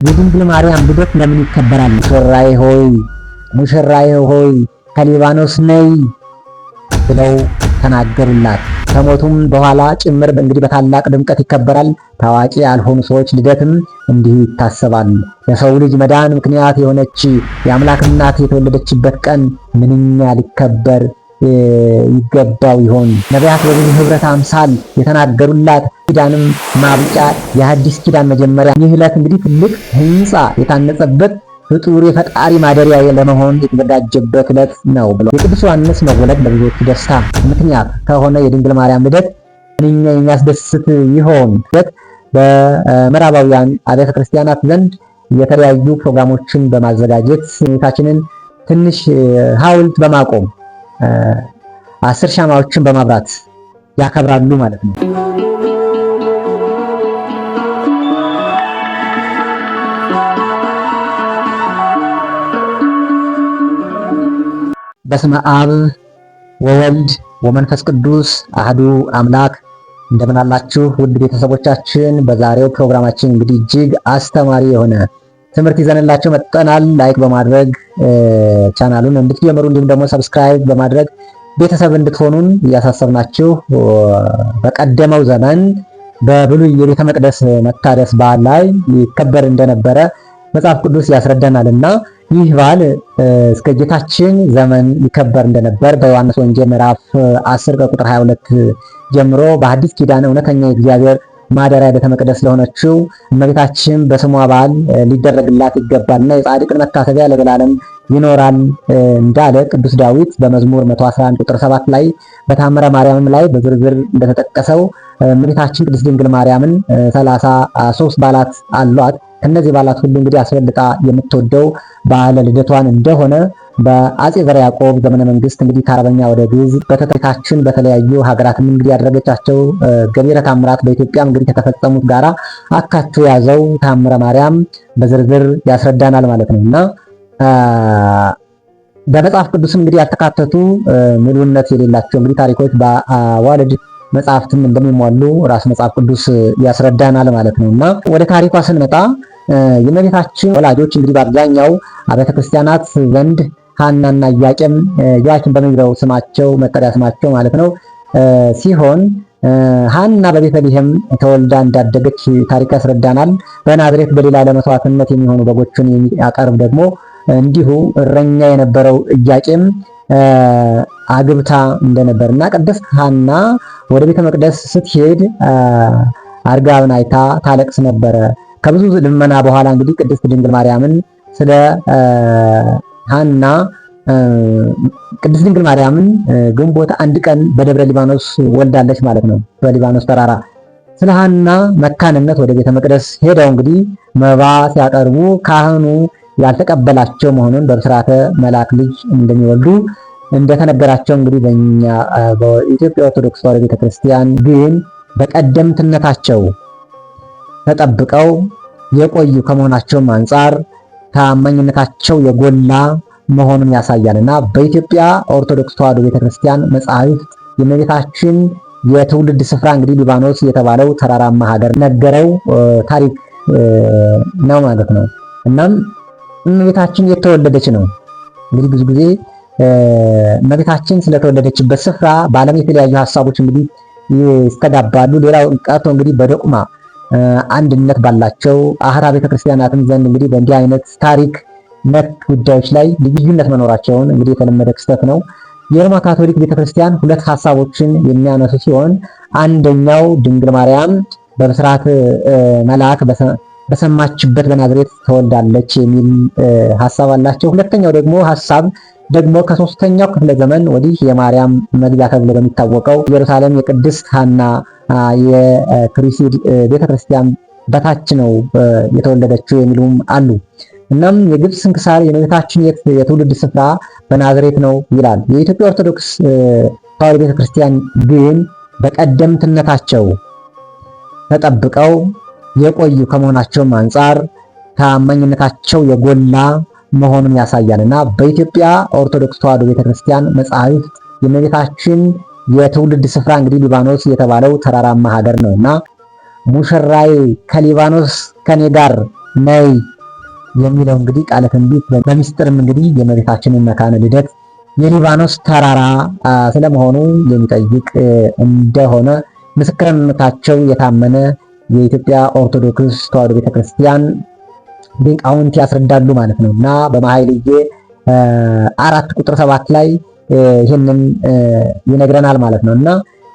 የድንግል ማርያም ልደት ለምን ይከበራል? ሙሽራዬ ሆይ ከሊባኖስ ነይ ብለው ተናገሩላት። ከሞቱም በኋላ ጭምር እንግዲህ በታላቅ ድምቀት ይከበራል። ታዋቂ ያልሆኑ ሰዎች ልደትም እንዲሁ ይታሰባል። ለሰው ልጅ መዳን ምክንያት የሆነች የአምላክ እናት የተወለደችበት ቀን ምንኛ ሊከበር ይገባው ይሆን? ነቢያት በብዙ ህብረት አምሳል የተናገሩላት ኪዳንም ማብቂያ የሐዲስ ኪዳን መጀመሪያ ይህ ዕለት እንግዲህ ትልቅ ህንፃ የታነጸበት ፍጡር የፈጣሪ ማደሪያ ለመሆን የተዘጋጀበት ዕለት ነው ብሎ የቅዱስ ዮሐንስ መወለድ ለብዙዎቹ ደስታ ምክንያት ከሆነ የድንግል ማርያም ልደት ምንኛ የሚያስደስት ይሆን? በምዕራባውያን አብያተ ክርስቲያናት ዘንድ የተለያዩ ፕሮግራሞችን በማዘጋጀት እመቤታችንን ትንሽ ሐውልት በማቆም 10 ሻማዎችን በማብራት ያከብራሉ ማለት ነው። በስመ አብ ወወልድ ወመንፈስ ቅዱስ አህዱ አምላክ። እንደምን አላችሁ ውድ ቤተሰቦቻችን? በዛሬው ፕሮግራማችን እንግዲህ እጅግ አስተማሪ የሆነ ትምህርት ይዘንላችሁ መጥተናል። ላይክ በማድረግ ቻናሉን እንድትጀምሩ እንዲሁም ደግሞ ሰብስክራይብ በማድረግ ቤተሰብ እንድትሆኑን እያሳሰብናችሁ በቀደመው ዘመን በብሉይ የቤተ መቅደስ መታደስ በዓል ላይ ይከበር እንደነበረ መጽሐፍ ቅዱስ ያስረዳናልና ይህ በዓል እስከ ጌታችን ዘመን ይከበር እንደነበር በዮሐንስ ወንጌል ምዕራፍ 10 ከቁጥር 22 ጀምሮ በሐዲስ ኪዳን እውነተኛ የእግዚአብሔር ማደሪያ ቤተ መቅደስ ለሆነችው እመቤታችን በስሟ በዓል ሊደረግላት ይገባልና የጻድቅን መታሰቢያ ለዘላለም ይኖራል እንዳለ ቅዱስ ዳዊት በመዝሙር 111 ቁጥር 7 ላይ በታምረ ማርያምም ላይ በዝርዝር እንደተጠቀሰው እመቤታችን ቅድስት ድንግል ማርያምን 33 በዓላት አሏት። ከነዚህ በዓላት ሁሉ እንግዲህ አስበልጣ የምትወደው በዓለ ልደቷን እንደሆነ በአጼ ዘርዓ ያዕቆብ ዘመነ መንግስት እንግዲህ ከአረበኛ ወደ ግዕዝ በተተካችን በተለያዩ ሀገራትም እንግዲህ ያደረገቻቸው ገቢረ ተአምራት በኢትዮጵያ እንግዲህ ከተፈጸሙት ጋራ አካቶ ያዘው ታምረ ማርያም በዝርዝር ያስረዳናል ማለት ነውና በመጽሐፍ ቅዱስ እንግዲህ ያልተካተቱ ሙሉነት የሌላቸው እንግዲህ ታሪኮች በአዋልድ መጽሐፍትም እንደሚሟሉ ራስ መጽሐፍ ቅዱስ ያስረዳናል ማለት ነውና ወደ ታሪኳ ስንመጣ የእመቤታችን ወላጆች እንግዲህ በአብዛኛው አብያተ ክርስቲያናት ዘንድ ሐናና ኢያቄም በሚለው ስማቸው መጠሪያ ስማቸው ማለት ነው ሲሆን ሐና በቤተልሔም ተወልዳ እንዳደገች ታሪክ ያስረዳናል። በናዝሬት በሌላ ለመስዋዕትነት የሚሆኑ በጎችን የሚያቀርብ ደግሞ እንዲሁ እረኛ የነበረው ኢያቄም አግብታ እንደነበርና ቅድስት ሐና ወደ ቤተ መቅደስ ስትሄድ አርጋብን አይታ ታለቅስ ነበረ። ከብዙ ልመና በኋላ እንግዲህ ቅድስት ድንግል ማርያምን ስለ ሐና ቅድስት ድንግል ማርያምን ግንቦት 1 ቀን በደብረ ሊባኖስ ወልዳለች ማለት ነው። በሊባኖስ ተራራ ስለ ሐና መካንነት ወደ ቤተ መቅደስ ሄደው እንግዲህ መባ ሲያቀርቡ ካህኑ ያልተቀበላቸው መሆኑን በብስራተ መልአክ ልጅ እንደሚወልዱ እንደተነገራቸው እንግዲህ በእኛ በኢትዮጵያ ኦርቶዶክስ ተዋሕዶ ቤተክርስቲያን ግን በቀደምትነታቸው ተጠብቀው የቆዩ ከመሆናቸውም አንጻር ታማኝነታቸው የጎላ መሆኑን ያሳያልና በኢትዮጵያ ኦርቶዶክስ ተዋሕዶ ቤተክርስቲያን መጻሕፍት የእመቤታችን የትውልድ ስፍራ እንግዲህ ሊባኖስ የተባለው ተራራማ ሀገር ነገረው ታሪክ ነው ማለት ነው። እናም እመቤታችን የተወለደች ነው እንግዲህ ብዙ ጊዜ እመቤታችን ስለተወለደችበት ስፍራ በዓለም የተለያዩ ሐሳቦች እንግዲህ ይስተጋባሉ። ሌላው ቀርቶ እንግዲህ በዶቅማ አንድነት ባላቸው አህራ ቤተክርስቲያናትም ዘንድ እንግዲህ በእንዲህ አይነት ታሪክ ነክ ጉዳዮች ላይ ልዩነት መኖራቸውን እንግዲህ የተለመደ ክስተት ነው። የሮማ ካቶሊክ ቤተክርስቲያን ሁለት ሐሳቦችን የሚያነሱ ሲሆን አንደኛው ድንግል ማርያም በብስራት መልአክ በሰማችበት በናዝሬት ተወልዳለች የሚል ሐሳብ አላቸው። ሁለተኛው ደግሞ ሐሳብ ደግሞ ከ3ኛው ክፍለ ዘመን ወዲህ የማርያም መግቢያ ተብሎ በሚታወቀው ኢየሩሳሌም የቅድስት ሐና የክሪሲድ ቤተክርስቲያን በታች ነው የተወለደችው የሚሉም አሉ። እናም የግብፅ ስንክሳር የእመቤታችን የትውልድ ስፍራ በናዝሬት ነው ይላል። የኢትዮጵያ ኦርቶዶክስ ተዋሕዶ ቤተክርስቲያን ግን በቀደምትነታቸው ተጠብቀው የቆዩ ከመሆናቸውም አንጻር ታማኝነታቸው የጎላ መሆኑን ያሳያልና በኢትዮጵያ ኦርቶዶክስ ተዋሕዶ ቤተክርስቲያን መጻሕፍት የእመቤታችን የትውልድ ስፍራ እንግዲህ ሊባኖስ የተባለው ተራራማ ሀገር ነውና ሙሽራዬ ከሊባኖስ ከኔ ጋር ነይ የሚለው እንግዲህ ቃለ ትንቢት በሚስጥርም እንግዲህ የእመቤታችንን መካነ ልደት የሊባኖስ ተራራ ስለመሆኑ የሚጠይቅ እንደሆነ ምስክርነታቸው የታመነ የኢትዮጵያ ኦርቶዶክስ ተዋሕዶ ቤተክርስቲያን ሊቃውንት ያስረዳሉ ማለት ነው እና በመኃልየ 4 ቁጥር 7 ላይ ይህንን ይነግረናል ማለት ነው እና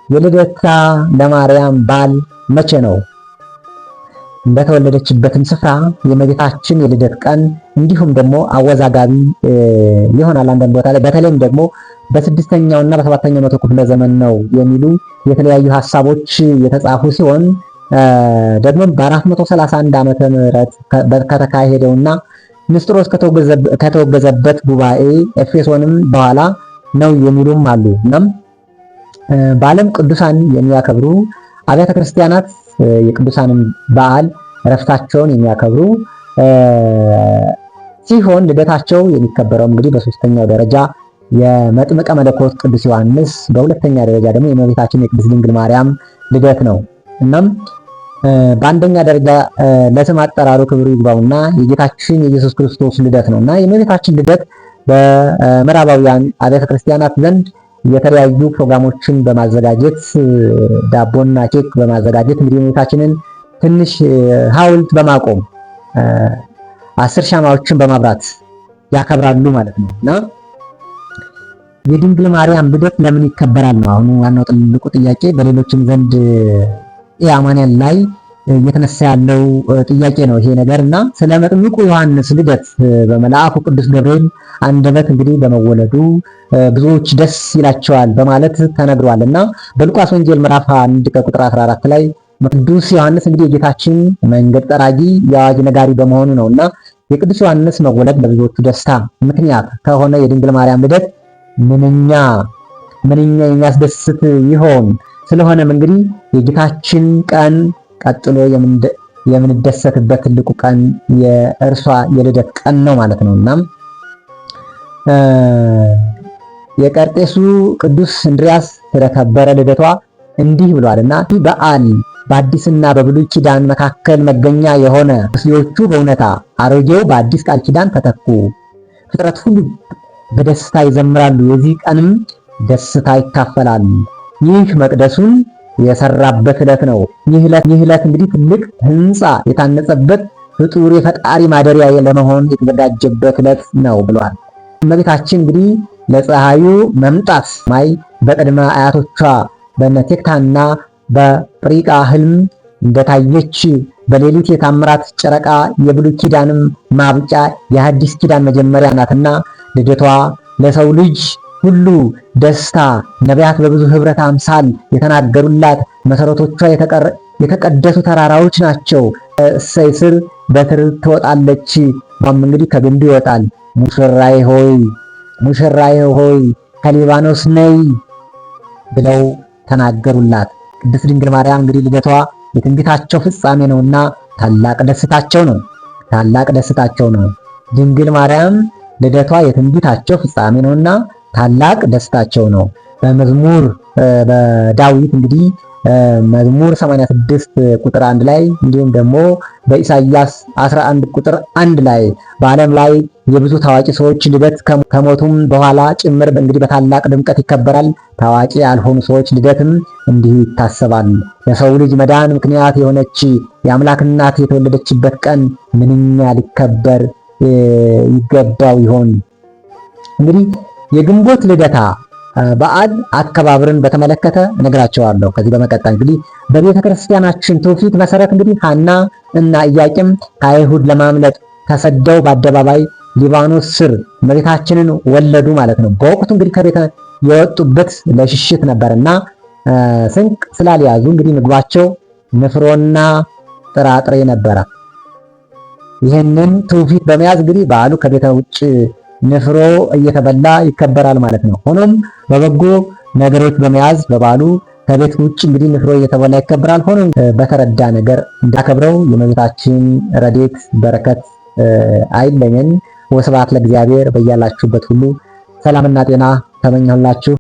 የልደታ ለማርያም በዓል መቼ ነው? በተወለደችበትም ስፍራ የእመቤታችን የልደት ቀን እንዲሁም ደግሞ አወዛጋቢ ይሆናል አንዳንድ ቦታ ላይ በተለይም ደግሞ በ6ኛው እና በ7ኛው መቶ ክፍለ ዘመን ነው የሚሉ የተለያዩ ሐሳቦች የተጻፉ ሲሆን ደግሞ በ431 ዓመተ ምህረት ከተካሄደውና ንስጥሮስ ከተወገዘበት ጉባኤ ኤፌሶንም በኋላ ነው የሚሉም አሉ። እናም በዓለም ቅዱሳን የሚያከብሩ አብያተ ክርስቲያናት የቅዱሳንን በዓል ዕረፍታቸውን የሚያከብሩ ሲሆን ልደታቸው የሚከበረው እንግዲህ በ3ኛው ደረጃ የመጥምቀ መለኮት ቅዱስ ዮሐንስ፣ በ2ኛ ደረጃ ደግሞ የእመቤታችን የቅድስት ድንግል ማርያም ልደት ነው። እናም በአንደኛ ደረጃ ለስም አጠራሩ ክብሩ ይግባውና የጌታችን የኢየሱስ ክርስቶስ ልደት ነውና የእመቤታችን ልደት በምዕራባውያን አብያተ ክርስቲያናት ዘንድ የተለያዩ ፕሮግራሞችን በማዘጋጀት ዳቦና ኬክ በማዘጋጀት እንግዲህ የእመቤታችንን ትንሽ ሐውልት በማቆም 10 ሻማዎችን በማብራት ያከብራሉ ማለት ነው እና የድንግል ማርያም ልደት ለምን ይከበራል ነው አሁን ዋናው ትልቁ ጥያቄ። በሌሎችም ዘንድ የአማንያን ላይ እየተነሳ ያለው ጥያቄ ነው ይሄ ነገር እና ስለ መጥምቁ ዮሐንስ ልደት በመልአኩ ቅዱስ ገብርኤል አንደበት እንግዲህ በመወለዱ ብዙዎች ደስ ይላቸዋል በማለት ተነግሯል እና በሉቃስ ወንጌል ምዕራፍ 1 ከቁጥር 14 ላይ ቅዱስ ዮሐንስ እንግዲህ የጌታችን መንገድ ጠራጊ የአዋጅ ነጋሪ በመሆኑ ነውና የቅዱስ ዮሐንስ መወለድ ለብዙዎቹ ደስታ ምክንያት ከሆነ የድንግል ማርያም ልደት ምንኛ የሚያስደስት ይሆን? ስለሆነም እንግዲህ የጌታችን ቀን ቀጥሎ የምንደሰትበት ትልቁ ቀን የእርሷ የልደት ቀን ነው ማለት ነው። እናም የቀርጤሱ ቅዱስ እንድርያስ ስለከበረ ልደቷ እንዲህ ብሏልና ይህ በዓል በአዲስና በብሉይ ኪዳን መካከል መገኛ የሆነ ሙስሊሞቹ በእውነታ አሮጌው በአዲስ ቃል ኪዳን ተተኩ። ፍጥረት ሁሉ በደስታ ይዘምራሉ፣ የዚህ ቀንም ደስታ ይካፈላሉ። ይህ መቅደሱን የሰራበት ዕለት ነው። ይህ ዕለት እንግዲህ ትልቅ ሕንፃ የታነጸበት ፍጡር የፈጣሪ ማደሪያ ለመሆን የተዘጋጀበት ዕለት ነው ብሏል። እመቤታችን እንግዲህ ለፀሐዩ መምጣት ማይ በቅድመ አያቶቿ በነቴክታና በጵሪቃ ህልም እንደታየች በሌሊት የታምራት ጨረቃ የብሉይ ኪዳንም ማብቂያ የሐዲስ ኪዳን መጀመሪያ ናትና ልደቷ ለሰው ልጅ ሁሉ ደስታ ነቢያት በብዙ ህብረት አምሳል የተናገሩላት መሰረቶቿ የተቀደሱ ተራራዎች ናቸው። እሰይ ስር በትር ትወጣለች፣ እንግዲህ ከግንዱ ይወጣል። ሙሽራዬ ሆይ ከሊባኖስ ነይ ብለው ተናገሩላት። ቅድስት ድንግል ማርያም እንግዲህ ልደቷ የትንቢታቸው ፍጻሜ ነውና ታላቅ ደስታቸው ነው። ድንግል ማርያም ልደቷ የትንቢታቸው ፍጻሜ ነውና ታላቅ ደስታቸው ነው። በመዝሙር በዳዊት እንግዲህ መዝሙር 86 ቁጥር 1 ላይ እንዲሁም ደግሞ በኢሳይያስ 11 ቁጥር 1 ላይ በዓለም ላይ የብዙ ታዋቂ ሰዎች ልደት ከሞቱም በኋላ ጭምር እንግዲህ በታላቅ ድምቀት ይከበራል። ታዋቂ ያልሆኑ ሰዎች ልደትም እንዲሁ ይታሰባል። ለሰው ልጅ መዳን ምክንያት የሆነች የአምላክ እናት የተወለደችበት ቀን ምንኛ ሊከበር ይገባው ይሆን? እንግዲህ የግንቦት ልደታ በዓል አከባበርን በተመለከተ እነግራቸዋለሁ። ከዚህ በመቀጠል እንግዲህ በቤተ ክርስቲያናችን ትውፊት መሰረት እንግዲህ ሐና እና ኢያቄም ከአይሁድ ለማምለጥ ተሰደው በአደባባይ ሊባኖስ ስር እመቤታችንን ወለዱ ማለት ነው። በወቅቱ እንግዲህ ከቤተ የወጡበት ለሽሽት ነበርና ስንቅ ስላልያዙ እንግዲህ ምግባቸው ንፍሮና ጥራጥሬ ነበረ። ይህንን ትውፊት በመያዝ እንግዲህ በዓሉ ከቤተ ውጭ ንፍሮ እየተበላ ይከበራል ማለት ነው። ሆኖም በበጎ ነገሮች በመያዝ በበዓሉ ከቤት ውጭ እንግዲህ ንፍሮ እየተበላ ይከበራል። ሆኖም በተረዳ ነገር እንዳከብረው የእመቤታችን ረድኤት በረከት አይለየን። ወስብሐት ለእግዚአብሔር። በያላችሁበት ሁሉ ሰላምና ጤና ተመኘሁላችሁ።